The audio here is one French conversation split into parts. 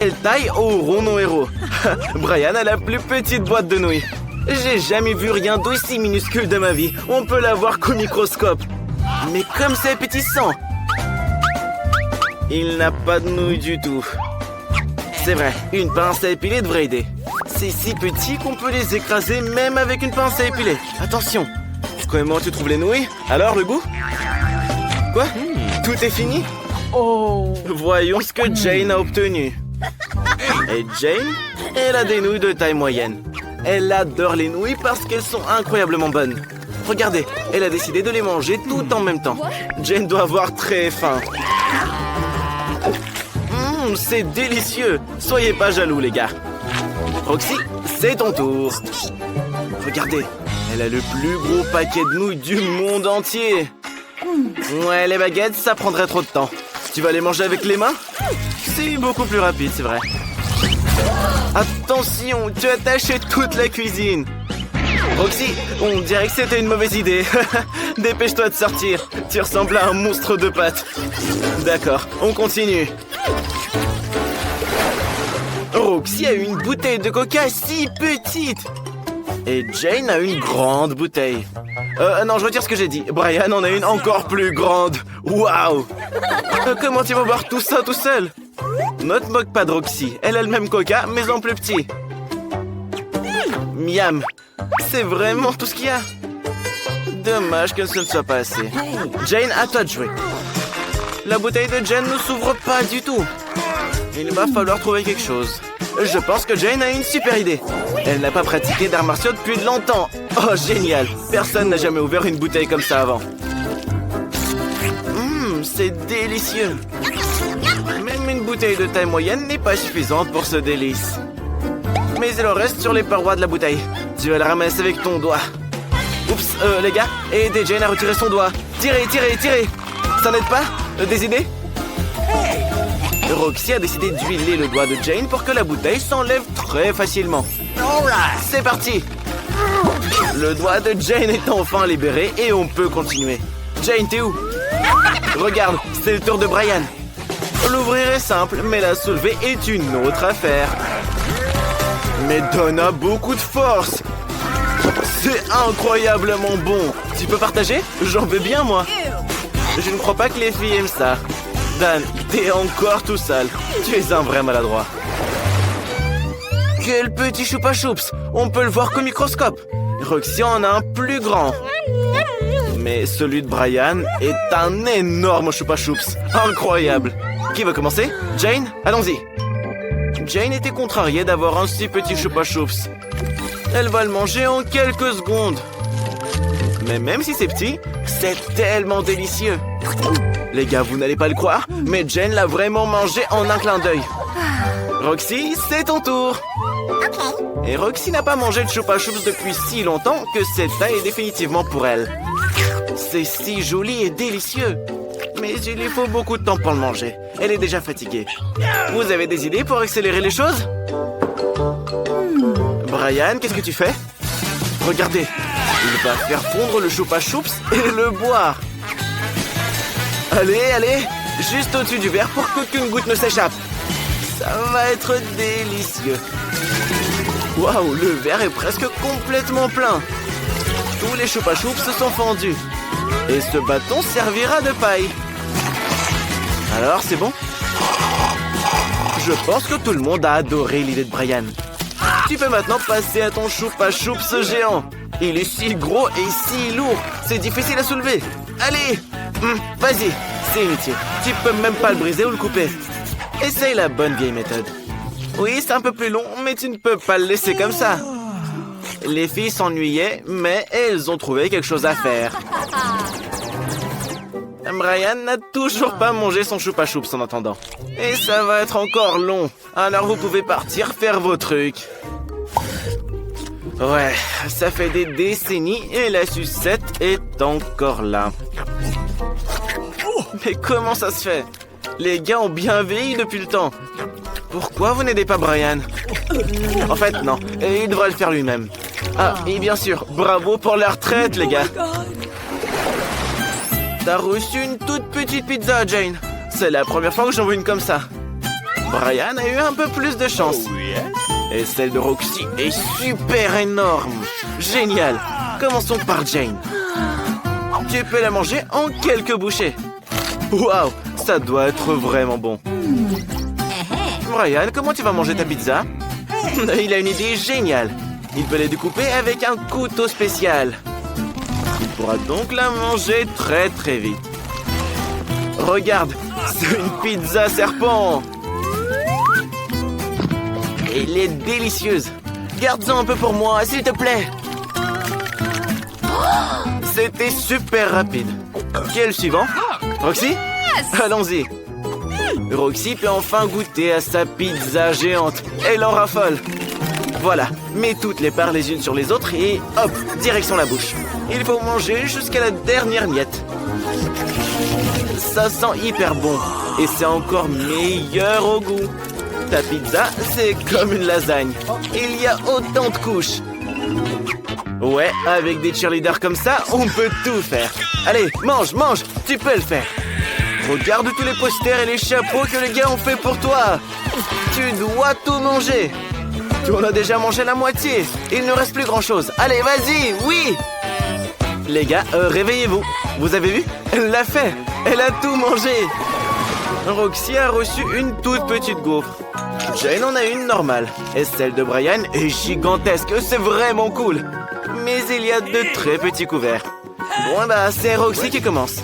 Quelle taille auront nos héros? Brian a la plus petite boîte de nouilles. J'ai jamais vu rien d'aussi minuscule de ma vie. On peut la voir qu'au microscope. Mais comme c'est appétissant! Il n'a pas de nouilles du tout. C'est vrai, une pince à épiler devrait aider. C'est si petit qu'on peut les écraser même avec une pince à épiler. Attention! Comment tu trouves les nouilles? Alors, le goût? Quoi? Tout est fini? Oh! Voyons ce que Jane a obtenu. Et Jane, elle a des nouilles de taille moyenne. Elle adore les nouilles parce qu'elles sont incroyablement bonnes. Regardez, elle a décidé de les manger tout en même temps. Jane doit avoir très faim. C'est délicieux. Soyez pas jaloux, les gars. Roxy, c'est ton tour. Regardez, elle a le plus gros paquet de nouilles du monde entier. Ouais, les baguettes, ça prendrait trop de temps. Tu vas les manger avec les mains? C'est beaucoup plus rapide, c'est vrai. Attention, tu as taché toute la cuisine. Roxy, on dirait que c'était une mauvaise idée. Dépêche-toi de sortir. Tu ressembles à un monstre de pâtes. D'accord, on continue. Roxy a une bouteille de coca si petite. Et Jane a une grande bouteille. Non, je retire ce que j'ai dit. Brian en a une encore plus grande. Waouh! Comment tu vas boire tout ça tout seul? Ne te moque pas de Roxy. Elle a le même coca, mais en plus petit. Miam! C'est vraiment tout ce qu'il y a. Dommage que ce ne soit pas assez. Jane, à toi de jouer. La bouteille de Jane ne s'ouvre pas du tout. Il va falloir trouver quelque chose. Je pense que Jane a une super idée. Elle n'a pas pratiqué d'arts martiaux depuis longtemps. Oh, génial! Personne n'a jamais ouvert une bouteille comme ça avant. C'est délicieux. Même une bouteille de taille moyenne n'est pas suffisante pour ce délice. Mais il en reste sur les parois de la bouteille. Tu vas la ramasser avec ton doigt. Oups, les gars, aidez Jane à retirer son doigt. Tirez, tirez, tirez. Ça n'aide pas? Des idées? Roxy a décidé d'huiler le doigt de Jane pour que la bouteille s'enlève très facilement. C'est parti! Le doigt de Jane est enfin libéré et on peut continuer. Jane, t'es où? Regarde, c'est le tour de Brian. L'ouvrir est simple, mais la soulever est une autre affaire. Mais donne a beaucoup de force. C'est incroyablement bon. Tu peux partager? J'en veux bien, moi. Je ne crois pas que les filles aiment ça. Dan, t'es encore tout sale. Tu es un vrai maladroit. Quel petit choupa choups! On peut le voir qu'au microscope. Roxy en a un plus grand. Mais celui de Brian est un énorme choupa choups. Incroyable. Qui veut commencer? Jane? Allons-y. Jane était contrariée d'avoir un si petit choupa choups. Elle va le manger en quelques secondes. Mais même si c'est petit, c'est tellement délicieux. Les gars, vous n'allez pas le croire, mais Jane l'a vraiment mangé en un clin d'œil. Roxy, c'est ton tour. Et Roxy n'a pas mangé de choupa choups depuis si longtemps que cette taille est définitivement pour elle. C'est si joli et délicieux. Mais il lui faut beaucoup de temps pour le manger. Elle est déjà fatiguée. Vous avez des idées pour accélérer les choses? Brian, qu'est-ce que tu fais? Regardez, il va faire fondre le choupa choups et le boire. Allez, allez, juste au-dessus du verre pour qu'aucune goutte ne s'échappe. Ça va être délicieux. Waouh, le verre est presque complètement plein. Tous les choupa choups se sont fendus. Et ce bâton servira de paille. Alors, c'est bon? Je pense que tout le monde a adoré l'idée de Brian. Tu peux maintenant passer à ton choupa choups géant. Il est si gros et si lourd. C'est difficile à soulever. Allez, vas-y. C'est inutile. Tu peux même pas le briser ou le couper. Essaye la bonne vieille méthode. Oui, c'est un peu plus long, mais tu ne peux pas le laisser comme ça. Les filles s'ennuyaient, mais elles ont trouvé quelque chose à faire. Brian n'a toujours pas mangé son choupa choups en attendant. Et ça va être encore long. Alors vous pouvez partir faire vos trucs. Ouais, ça fait des décennies et la sucette est encore là. Mais comment ça se fait? Les gars ont bien vieilli depuis le temps. Pourquoi vous n'aidez pas Brian? En fait, non. Il devrait le faire lui-même. Ah, et bien sûr, bravo pour la retraite, les gars. T'as reçu une toute petite pizza, Jane. C'est la première fois que j'en veux une comme ça. Brian a eu un peu plus de chance. Et celle de Roxy est super énorme. Génial. Commençons par Jane. Tu peux la manger en quelques bouchées. Waouh, ça doit être vraiment bon. Brian, comment tu vas manger ta pizza? Il a une idée géniale. Il peut les découper avec un couteau spécial. Il pourra donc la manger très très vite. Regarde, c'est une pizza serpent. Elle est délicieuse. Garde-en un peu pour moi, s'il te plaît. C'était super rapide. Qui est le suivant? Roxy? Allons-y. Roxy peut enfin goûter à sa pizza géante. Elle en raffole. Voilà, mets toutes les parts les unes sur les autres et hop, direction la bouche. Il faut manger jusqu'à la dernière miette. Ça sent hyper bon et c'est encore meilleur au goût. Ta pizza, c'est comme une lasagne. Il y a autant de couches. Ouais, avec des cheerleaders comme ça, on peut tout faire. Allez, mange, mange, tu peux le faire. Regarde tous les posters et les chapeaux que les gars ont fait pour toi. Tu dois tout manger. Tu en as déjà mangé la moitié. Il ne reste plus grand-chose. Allez, vas-y, oui. Les gars, réveillez-vous. Vous avez vu? Elle l'a fait. Elle a tout mangé. Roxy a reçu une toute petite gaufre. Jane en a une normale. Et celle de Brian est gigantesque. C'est vraiment cool. Mais il y a de très petits couverts. Bon, bah, c'est Roxy qui commence.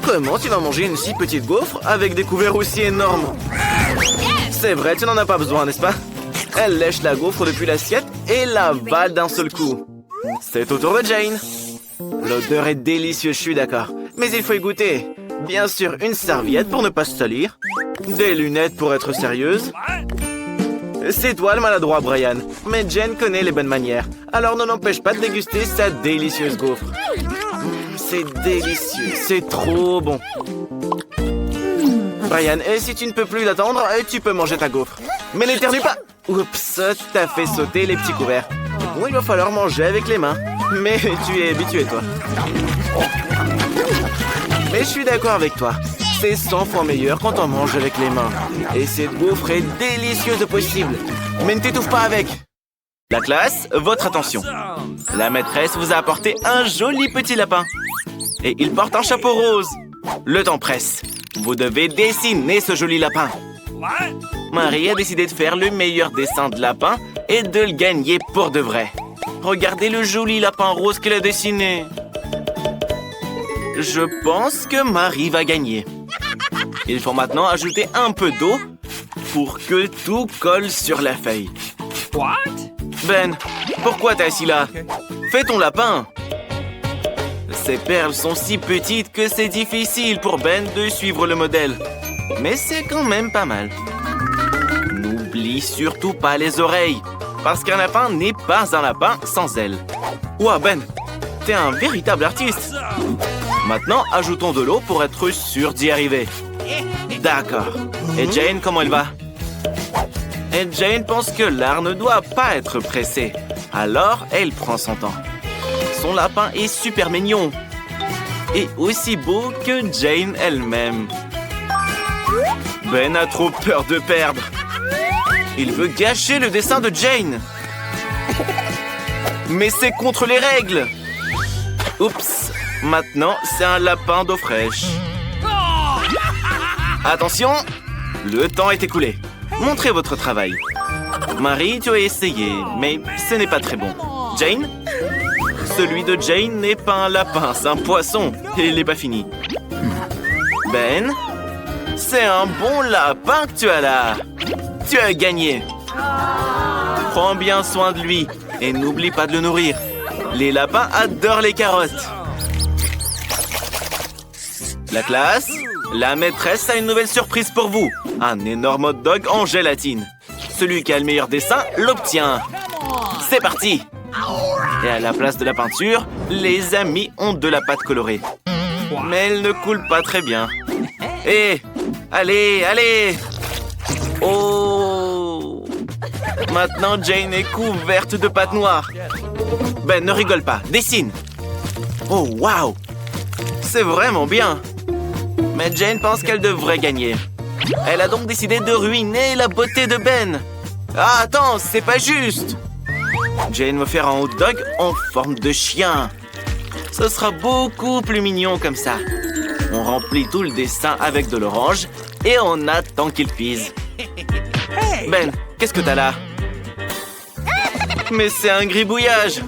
Comment tu vas manger une si petite gaufre avec des couverts aussi énormes? C'est vrai, tu n'en as pas besoin, n'est-ce pas? Elle lèche la gaufre depuis l'assiette et l'avale d'un seul coup. C'est au tour de Jane. L'odeur est délicieuse, je suis d'accord. Mais il faut y goûter. Bien sûr, une serviette pour ne pas se salir. Des lunettes pour être sérieuse. C'est toi le maladroit, Brian. Mais Jane connaît les bonnes manières. Alors ne l'empêche pas de déguster sa délicieuse gaufre. C'est délicieux, c'est trop bon. Brian, et si tu ne peux plus l'attendre, tu peux manger ta gaufre. Mais n'éternue pas. Oups, t'as fait sauter les petits couverts. Bon, il va falloir manger avec les mains. Mais tu es habitué, toi. Mais je suis d'accord avec toi. C'est 100 fois meilleur quand on mange avec les mains. Et cette gaufre est délicieuse au possible. Mais ne t'étouffe pas avec. La classe, votre attention. La maîtresse vous a apporté un joli petit lapin. Et il porte un chapeau rose. Le temps presse. Vous devez dessiner ce joli lapin. Marie a décidé de faire le meilleur dessin de lapin et de le gagner pour de vrai. Regardez le joli lapin rose qu'elle a dessiné. Je pense que Marie va gagner. Il faut maintenant ajouter un peu d'eau pour que tout colle sur la feuille. Ben, pourquoi t'es assis là? Fais ton lapin. Ces perles sont si petites que c'est difficile pour Ben de suivre le modèle. Mais c'est quand même pas mal. N'oublie surtout pas les oreilles, parce qu'un lapin n'est pas un lapin sans ailes. Ouah, Ben, t'es un véritable artiste. Maintenant, ajoutons de l'eau pour être sûr d'y arriver. D'accord. Et Jane, comment elle va? Et Jane pense que l'art ne doit pas être pressé. Alors, elle prend son temps. Son lapin est super mignon. Et aussi beau que Jane elle-même. Ben a trop peur de perdre. Il veut gâcher le dessin de Jane. Mais c'est contre les règles. Oups. Maintenant, c'est un lapin d'eau fraîche. Attention, le temps est écoulé. Montrez votre travail. Marie, tu as essayé, mais ce n'est pas très bon. Jane? Celui de Jane n'est pas un lapin, c'est un poisson. Et il n'est pas fini. Ben? C'est un bon lapin que tu as là. Tu as gagné. Prends bien soin de lui et n'oublie pas de le nourrir. Les lapins adorent les carottes. La classe, la maîtresse a une nouvelle surprise pour vous. Un énorme hot dog en gélatine. Celui qui a le meilleur dessin l'obtient. C'est parti! Et à la place de la peinture, les amis ont de la pâte colorée. Mais elle ne coule pas très bien. Hé! Allez, allez! Oh! Maintenant, Jane est couverte de pâte noire. Ben, ne rigole pas, dessine! Oh, waouh! C'est vraiment bien! Mais Jane pense qu'elle devrait gagner. Elle a donc décidé de ruiner la beauté de Ben. Ah, attends, c'est pas juste. Jane veut faire un hot dog en forme de chien. Ce sera beaucoup plus mignon comme ça. On remplit tout le dessin avec de l'orange et on attend qu'il fise. Ben, qu'est-ce que t'as là? Mais c'est un gribouillage.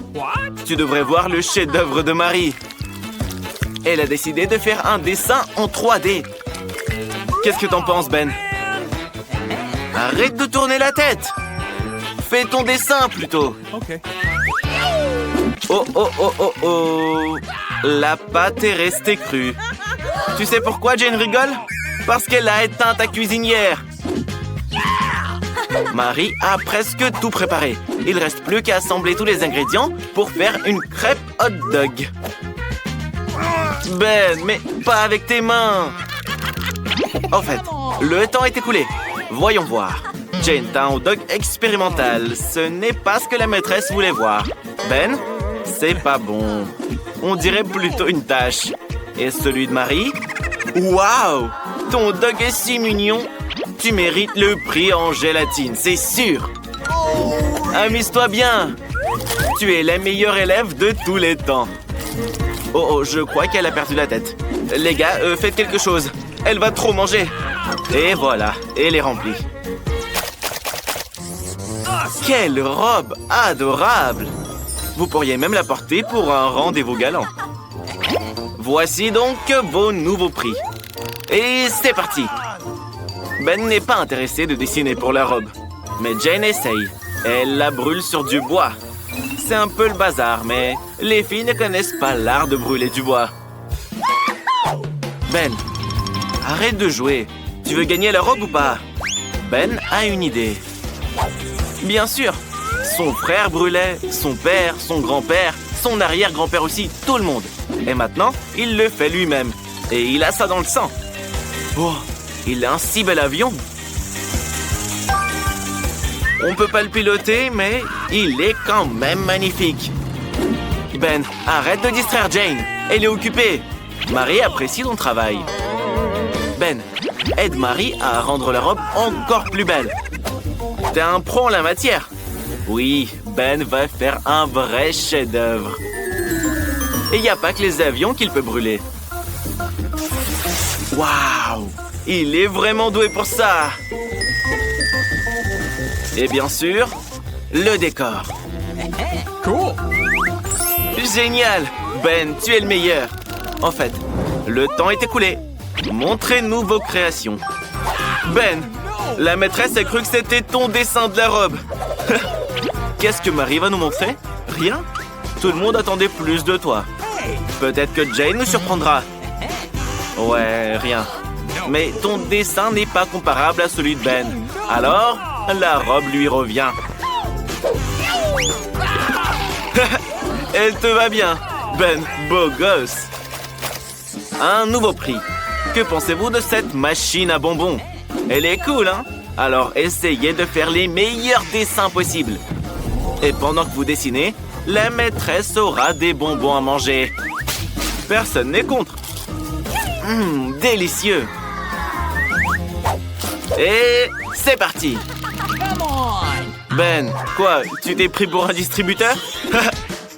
Tu devrais voir le chef-d'œuvre de Marie. Elle a décidé de faire un dessin en 3D. Qu'est-ce que t'en penses, Ben? Arrête de tourner la tête. Fais ton dessin, plutôt. Oh, oh, oh, oh, oh. La pâte est restée crue. Tu sais pourquoi Jane rigole? Parce qu'elle a éteint ta cuisinière. Marie a presque tout préparé. Il ne reste plus qu'à assembler tous les ingrédients pour faire une crêpe hot dog. Ben, mais pas avec tes mains. En fait, le temps est écoulé. Voyons voir. Jane, t'as un hot dog expérimental. Ce n'est pas ce que la maîtresse voulait voir. Ben, c'est pas bon. On dirait plutôt une tâche. Et celui de Marie? Waouh! Ton hot dog est si mignon. Tu mérites le prix en gélatine, c'est sûr. Amuse-toi bien. Tu es la meilleure élève de tous les temps. Oh, oh, je crois qu'elle a perdu la tête. Les gars, faites quelque chose. Elle va trop manger. Et voilà, elle est remplie. Quelle robe adorable! Vous pourriez même la porter pour un rendez-vous galant. Voici donc vos nouveaux prix. Et c'est parti! Ben n'est pas intéressé de dessiner pour la robe. Mais Jane essaye. Elle la brûle sur du bois. C'est un peu le bazar, mais les filles ne connaissent pas l'art de brûler du bois. Ben, arrête de jouer. Tu veux gagner la robe ou pas? Ben a une idée. Bien sûr, son frère brûlait, son père, son grand-père, son arrière-grand-père aussi, tout le monde. Et maintenant, il le fait lui-même. Et il a ça dans le sang. Oh, il a un si bel avion. On peut pas le piloter, mais il est quand même magnifique. Ben, arrête de distraire Jane. Elle est occupée. Marie apprécie ton travail. Ben, aide Marie à rendre la robe encore plus belle. T'es un pro en la matière. Oui, Ben va faire un vrai chef-d'œuvre. Et il n'y a pas que les avions qu'il peut brûler. Waouh! Il est vraiment doué pour ça. Et bien sûr, le décor. Cool. Génial! Ben, tu es le meilleur. En fait, le temps est écoulé. Montrez-nous vos créations. Ben, la maîtresse a cru que c'était ton dessin de la robe. Qu'est-ce que Marie va nous montrer? Rien? Tout le monde attendait plus de toi. Peut-être que Jane nous surprendra. Ouais, rien. Mais ton dessin n'est pas comparable à celui de Ben. Alors, la robe lui revient. Elle te va bien, Ben, beau gosse. Un nouveau prix. Que pensez-vous de cette machine à bonbons? Elle est cool, hein? Alors essayez de faire les meilleurs dessins possibles. Et pendant que vous dessinez, la maîtresse aura des bonbons à manger. Personne n'est contre. Délicieux. Et c'est parti. Ben, quoi? Tu t'es pris pour un distributeur?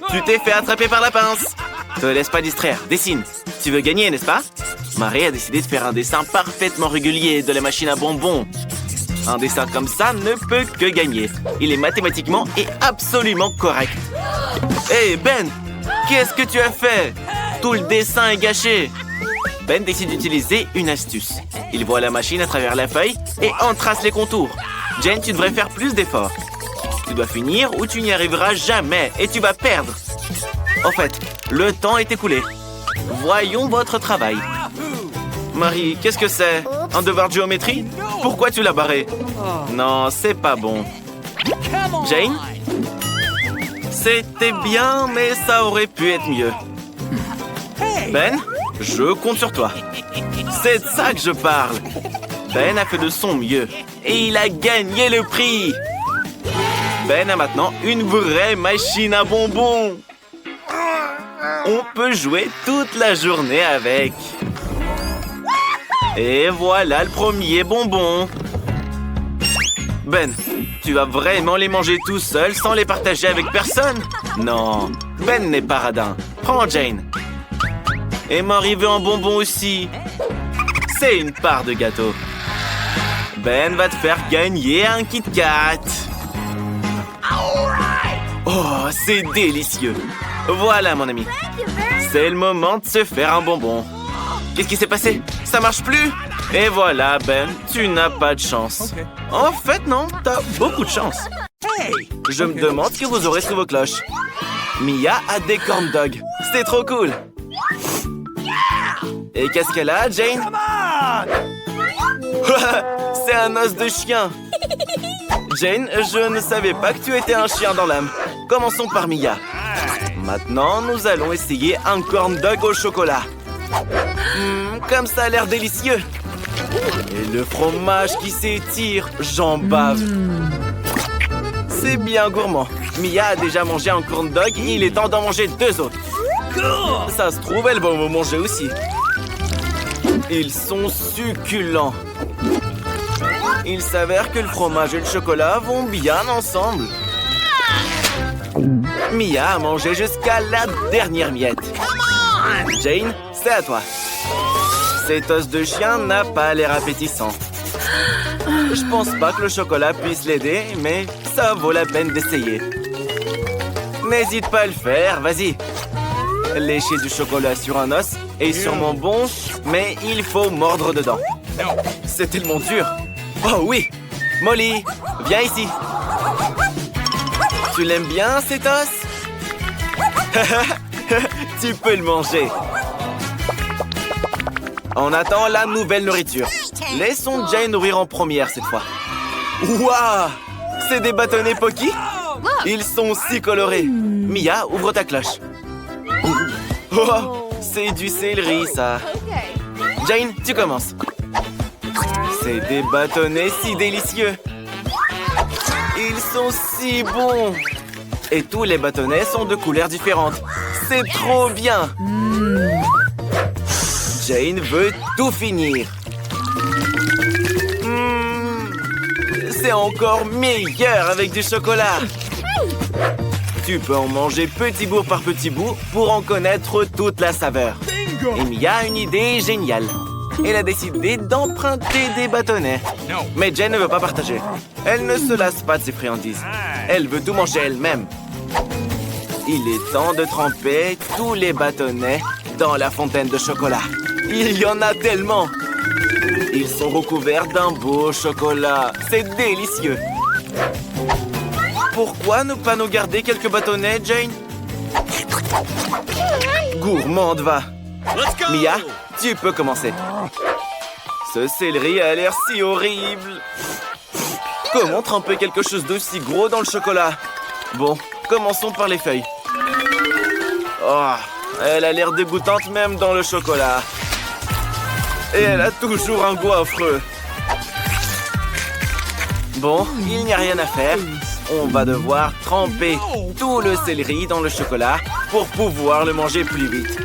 Tu t'es fait attraper par la pince. Te laisse pas distraire, dessine. Tu veux gagner, n'est-ce pas? Marie a décidé de faire un dessin parfaitement régulier de la machine à bonbons. Un dessin comme ça ne peut que gagner. Il est mathématiquement et absolument correct. Hé, Ben! Qu'est-ce que tu as fait? Tout le dessin est gâché. Ben décide d'utiliser une astuce. Il voit la machine à travers la feuille et en trace les contours. Jane, tu devrais faire plus d'efforts. Tu dois finir ou tu n'y arriveras jamais et tu vas perdre. En fait, le temps est écoulé. Voyons votre travail. Marie, qu'est-ce que c'est? Un devoir de géométrie? Pourquoi tu l'as barré? Non, c'est pas bon. Jane? C'était bien, mais ça aurait pu être mieux. Ben, je compte sur toi. C'est de ça que je parle. Ben a fait de son mieux. Et il a gagné le prix. Ben a maintenant une vraie machine à bonbons. On peut jouer toute la journée avec. Et voilà le premier bonbon. Ben, tu vas vraiment les manger tout seul sans les partager avec personne? Non, Ben n'est pas radin. Prends Jane. Et Marie veut un bonbon aussi. C'est une part de gâteau. Ben va te faire gagner un Kit Kat. Oh, c'est délicieux. Voilà, mon ami. C'est le moment de se faire un bonbon. Qu'est-ce qui s'est passé? Ça marche plus? Et voilà, Ben, tu n'as pas de chance. En fait, non, t'as beaucoup de chance. Je me demande ce que vous aurez sous vos cloches. Mia a des corn dogs. C'est trop cool. Et qu'est-ce qu'elle a, Jane? C'est un os de chien. Jane, je ne savais pas que tu étais un chien dans l'âme. Commençons par Mia. Maintenant, nous allons essayer un corn dog au chocolat. Comme ça a l'air délicieux. Et le fromage qui s'étire, j'en bave. C'est bien gourmand. Mia a déjà mangé un corn dog et il est temps d'en manger 2 autres. Ça se trouve, elle va me manger aussi. Ils sont succulents. Il s'avère que le fromage et le chocolat vont bien ensemble. Mia a mangé jusqu'à la dernière miette. Jane, c'est à toi. Cet os de chien n'a pas l'air appétissant. Je pense pas que le chocolat puisse l'aider, mais ça vaut la peine d'essayer. N'hésite pas à le faire, vas-y. Lécher du chocolat sur un os est sûrement bon, mais il faut mordre dedans. C'est tellement dur. Oh oui! Molly, viens ici. Tu l'aimes bien, cet os? Tu peux le manger. On attend la nouvelle nourriture. Laissons Jane nourrir en première cette fois. Waouh! C'est des bâtonnets Pocky? Ils sont si colorés. Mia, ouvre ta cloche. Oh, c'est du céleri, ça. Jane, tu commences. C'est des bâtonnets si délicieux. Ils sont si bons. Et tous les bâtonnets sont de couleurs différentes. C'est trop bien. Jane veut tout finir. C'est encore meilleur avec du chocolat. Tu peux en manger petit bout par petit bout pour en connaître toute la saveur. Et Mia a une idée géniale. Elle a décidé d'emprunter des bâtonnets. Mais Jane ne veut pas partager. Elle ne se lasse pas de ses friandises. Elle veut tout manger elle-même. Il est temps de tremper tous les bâtonnets dans la fontaine de chocolat. Il y en a tellement. Ils sont recouverts d'un beau chocolat. C'est délicieux. Pourquoi ne pas nous garder quelques bâtonnets, Jane? Gourmande, va. Mia, tu peux commencer. Ce céleri a l'air si horrible. Comment tremper quelque chose d'aussi gros dans le chocolat? Bon, commençons par les feuilles. Oh, elle a l'air dégoûtante même dans le chocolat. Et elle a toujours un goût affreux. Bon, il n'y a rien à faire. On va devoir tremper tout le céleri dans le chocolat pour pouvoir le manger plus vite.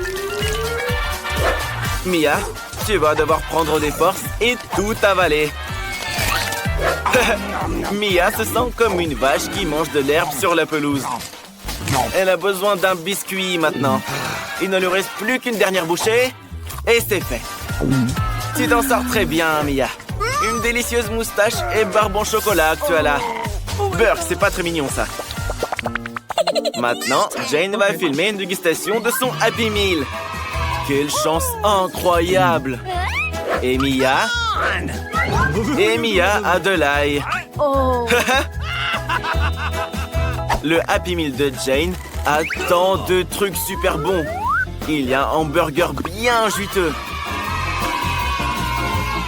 Mia, tu vas devoir prendre des forces et tout avaler. Mia se sent comme une vache qui mange de l'herbe sur la pelouse. Elle a besoin d'un biscuit maintenant. Il ne lui reste plus qu'une dernière bouchée et c'est fait. Tu t'en sors très bien, Mia. Une délicieuse moustache et barbe en chocolat que tu as là. Burke, c'est pas très mignon, ça. Maintenant, Jane va filmer une dégustation de son Happy Meal. Quelle chance incroyable! Et Mia a de l'ail. Le Happy Meal de Jane a tant de trucs super bons. Il y a un hamburger bien juteux.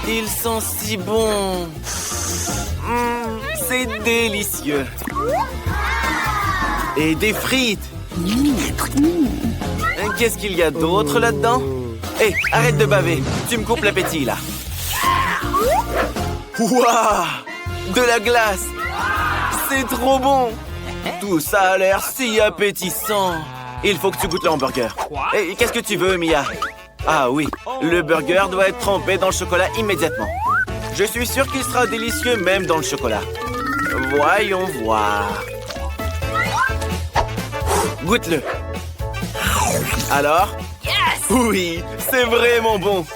Ils sont si bons. C'est délicieux. Et des frites. Qu'est-ce qu'il y a d'autre là-dedans? Hé, arrête de baver. Tu me coupes l'appétit, là. Waouh! De la glace. C'est trop bon. Tout ça a l'air si appétissant. Il faut que tu goûtes le hamburger. Et qu'est-ce que tu veux, Mia? Ah oui, le burger doit être trempé dans le chocolat immédiatement. Je suis sûr qu'il sera délicieux même dans le chocolat. Voyons voir. Goûte-le. Alors? Oui, c'est vraiment bon.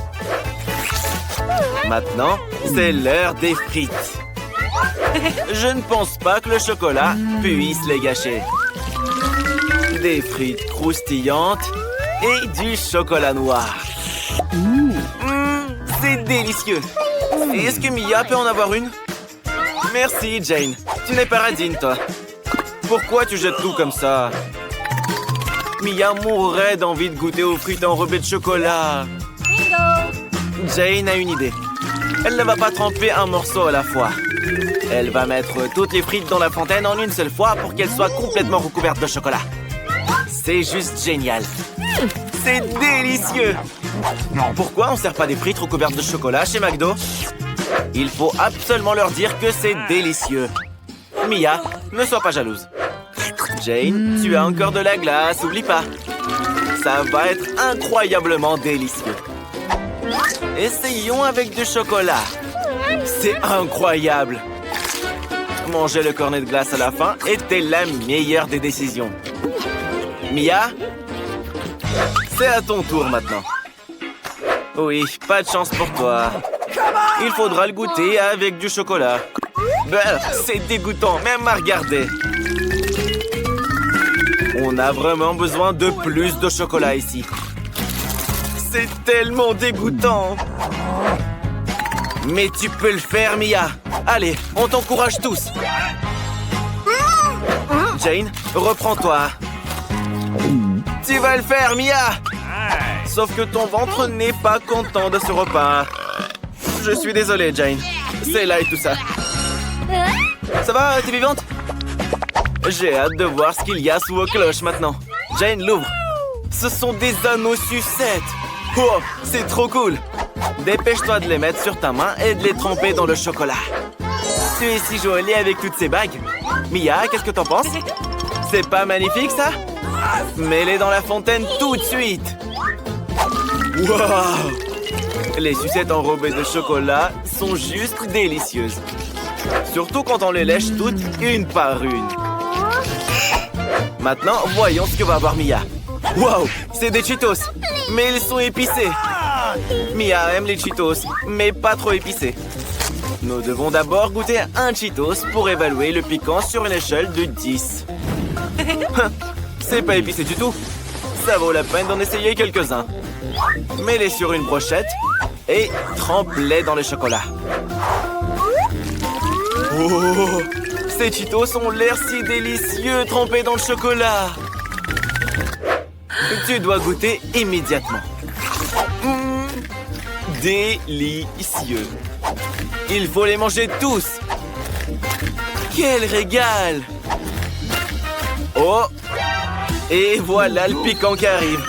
Maintenant, c'est l'heure des frites. Je ne pense pas que le chocolat puisse les gâcher. Des frites croustillantes et du chocolat noir. C'est délicieux. Et est-ce que Mia peut en avoir une? Merci, Jane. Tu n'es pas radine, toi. Pourquoi tu jettes tout comme ça? Mia mourrait d'envie de goûter aux frites enrobées de chocolat. Jane a une idée. Elle ne va pas tremper un morceau à la fois. Elle va mettre toutes les frites dans la fontaine en une seule fois pour qu'elles soient complètement recouvertes de chocolat. C'est juste génial. C'est délicieux. Pourquoi on ne sert pas des frites recouvertes de chocolat chez McDo? Il faut absolument leur dire que c'est délicieux. Mia, ne sois pas jalouse. Jane, tu as encore de la glace, oublie pas. Ça va être incroyablement délicieux. Essayons avec du chocolat. C'est incroyable. Manger le cornet de glace à la fin était la meilleure des décisions. Mia, c'est à ton tour maintenant. Oui, pas de chance pour toi. Il faudra le goûter avec du chocolat. C'est dégoûtant, même à regarder. On a vraiment besoin de plus de chocolat ici. C'est tellement dégoûtant. Mais tu peux le faire, Mia. Allez, on t'encourage tous. Jane, reprends-toi. Tu vas le faire, Mia. Sauf que ton ventre n'est pas content de ce repas. Je suis désolé, Jane. C'est là et tout ça. Ça va, t'es vivante? J'ai hâte de voir ce qu'il y a sous vos cloches maintenant. Jane, l'ouvre. Ce sont des anneaux sucettes. Oh, c'est trop cool. Dépêche-toi de les mettre sur ta main et de les tremper dans le chocolat. Tu es si jolie avec toutes ces bagues. Mia, qu'est-ce que t'en penses? C'est pas magnifique, ça? Mets-les dans la fontaine tout de suite. Wow! Les sucettes enrobées de chocolat sont juste délicieuses. Surtout quand on les lèche toutes une par une. Maintenant, voyons ce que va avoir Mia. Wow! C'est des Cheetos, mais ils sont épicés. Mia aime les Cheetos, mais pas trop épicés. Nous devons d'abord goûter un Cheetos pour évaluer le piquant sur une échelle de 10. C'est pas épicé du tout. Ça vaut la peine d'en essayer quelques-uns. Mets-les sur une brochette et trempe-les dans le chocolat. Oh! Ces Cheetos ont l'air si délicieux trempés dans le chocolat. Tu dois goûter immédiatement. Délicieux. Il faut les manger tous. Quel régal! Oh! Et voilà le piquant qui arrive.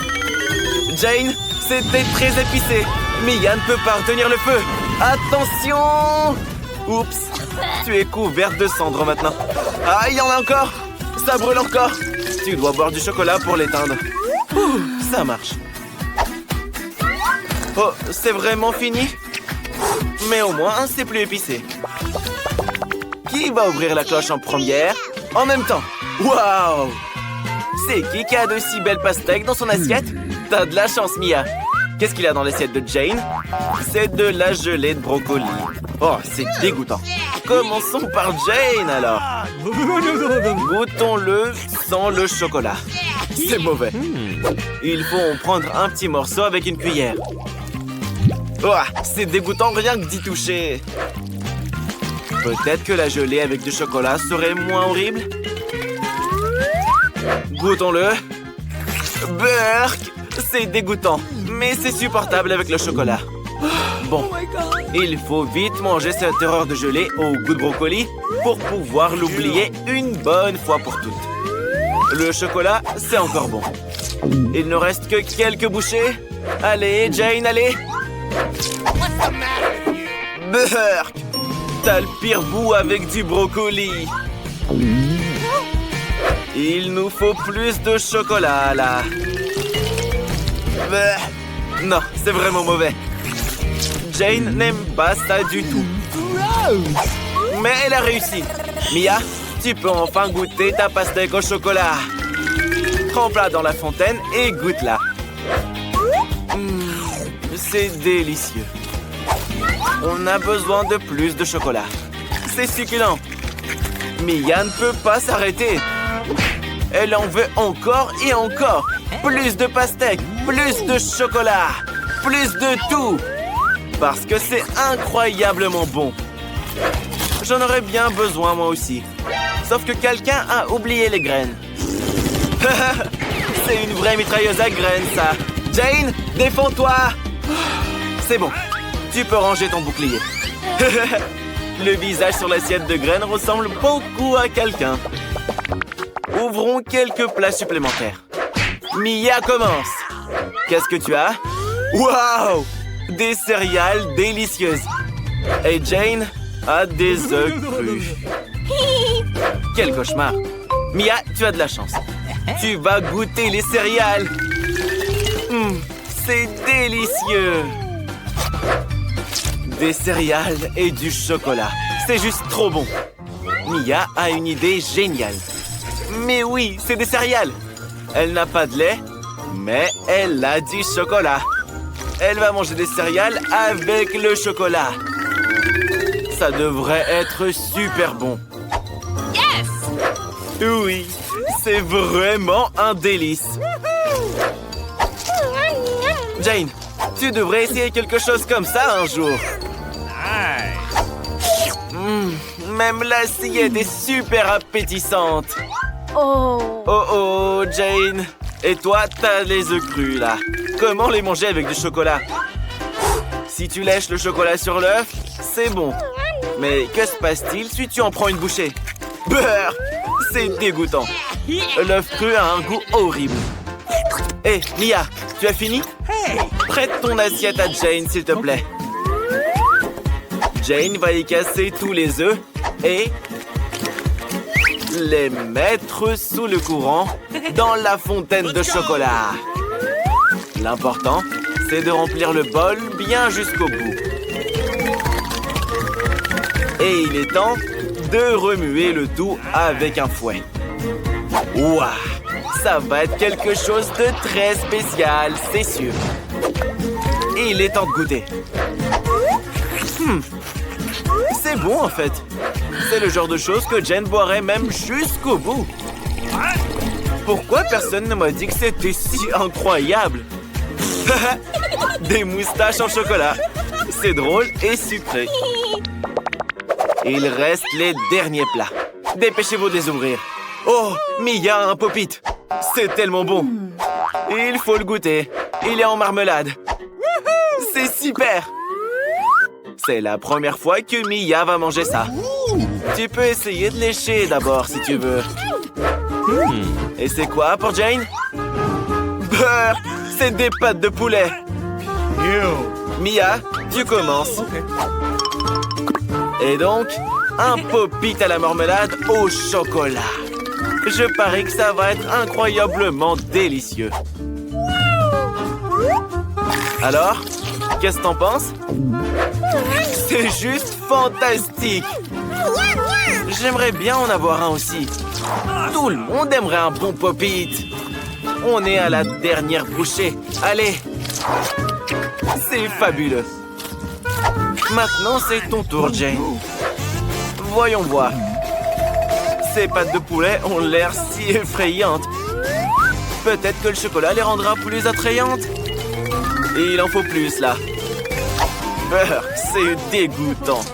Jane, c'était très épicé. Mia ne peut pas retenir le feu. Attention! Oups! Tu es couverte de cendres maintenant. Ah, il y en a encore! Ça brûle encore! Tu dois boire du chocolat pour l'éteindre. Ça marche. Oh, c'est vraiment fini? Mais au moins, c'est plus épicé. Qui va ouvrir la cloche en première? En même temps. Waouh! C'est qui a de si belles pastèques dans son assiette? T'as de la chance, Mia. Qu'est-ce qu'il y a dans l'assiette de Jane? C'est de la gelée de brocoli. Oh, c'est dégoûtant. Commençons par Jane, alors. Goûtons-le sans le chocolat. C'est mauvais. Il faut en prendre un petit morceau avec une cuillère. Oh, c'est dégoûtant rien que d'y toucher. Peut-être que la gelée avec du chocolat serait moins horrible. Goûtons-le. Burk! C'est dégoûtant, mais c'est supportable avec le chocolat. Bon, il faut vite manger cette erreur de gelée au goût de brocoli pour pouvoir l'oublier une bonne fois pour toutes. Le chocolat, c'est encore bon. Il ne reste que quelques bouchées. Allez, Jane, allez! Burk! T'as le pire goût avec du brocoli. Il nous faut plus de chocolat, là. Non, c'est vraiment mauvais. Jane n'aime pas ça du tout. Mais elle a réussi. Mia, tu peux enfin goûter ta pastèque au chocolat. Trempe-la dans la fontaine et goûte-la. C'est délicieux. On a besoin de plus de chocolat. C'est succulent. Mia ne peut pas s'arrêter. Elle en veut encore et encore. Plus de pastèques, plus de chocolat, plus de tout. Parce que c'est incroyablement bon. J'en aurais bien besoin moi aussi. Sauf que quelqu'un a oublié les graines. C'est une vraie mitrailleuse à graines, ça. Jane, défends-toi. C'est bon. Tu peux ranger ton bouclier. Le visage sur l'assiette de graines ressemble beaucoup à quelqu'un. Ouvrons quelques plats supplémentaires. Mia commence. Qu'est-ce que tu as? Waouh! Des céréales délicieuses. Et Jane a des œufs crus. Quel cauchemar. Mia, tu as de la chance. Tu vas goûter les céréales. C'est délicieux. Des céréales et du chocolat. C'est juste trop bon. Mia a une idée géniale. Mais oui, c'est des céréales. Elle n'a pas de lait, mais elle a du chocolat. Elle va manger des céréales avec le chocolat. Ça devrait être super bon. Yes! Oui, c'est vraiment un délice. Jane, tu devrais essayer quelque chose comme ça un jour. Même l'assiette est super appétissante. Oh, Jane. Et toi, t'as les œufs crus, là. Comment les manger avec du chocolat? Si tu lèches le chocolat sur l'œuf, c'est bon. Mais que se passe-t-il si tu en prends une bouchée? Beurre! C'est dégoûtant. L'œuf cru a un goût horrible. Hé, Mia, tu as fini? Prête ton assiette à Jane, s'il te plaît. Jane va y casser tous les œufs et les mettre sous le courant dans la fontaine de chocolat. L'important, c'est de remplir le bol bien jusqu'au bout. Et il est temps de remuer le tout avec un fouet. Ouah, ça va être quelque chose de très spécial, c'est sûr. Et il est temps de goûter. C'est bon en fait. C'est le genre de choses que Jane boirait même jusqu'au bout. Pourquoi personne ne m'a dit que c'était si incroyable? Des moustaches en chocolat. C'est drôle et sucré. Il reste les derniers plats. Dépêchez-vous de les ouvrir. Oh, Mia a un pop-it. C'est tellement bon. Il faut le goûter. Il est en marmelade. C'est super. C'est la première fois que Mia va manger ça. Tu peux essayer de lécher d'abord si tu veux. Et c'est quoi pour Jane? Beurre! C'est des pâtes de poulet. Mia, tu commences. Et donc, un pop-it à la marmelade au chocolat. Je parie que ça va être incroyablement délicieux. Alors, qu'est-ce que t'en penses? C'est juste fantastique. J'aimerais bien en avoir un aussi. Tout le monde aimerait un bon pop-it. On est à la dernière bouchée. Allez. C'est fabuleux. Maintenant, c'est ton tour, Jane. Voyons voir. Ces pâtes de poulet ont l'air si effrayantes. Peut-être que le chocolat les rendra plus attrayantes. Et il en faut plus, là. Beurre, c'est dégoûtant.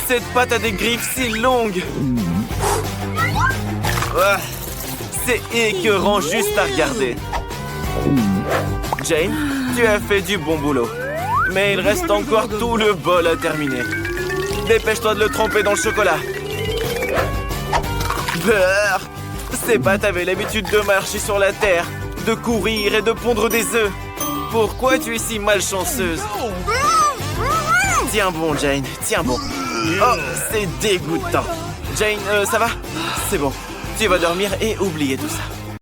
Cette pâte a des griffes si longues. C'est écœurant juste à regarder. Jane, tu as fait du bon boulot. Mais il reste encore tout le bol à terminer. Dépêche-toi de le tremper dans le chocolat. Beurre! Ces pâtes avaient l'habitude de marcher sur la terre, de courir et de pondre des œufs. Pourquoi tu es si malchanceuse? Tiens bon, Jane, tiens bon. Oh, c'est dégoûtant. Jane, ça va? C'est bon. Tu vas dormir et oublier tout ça.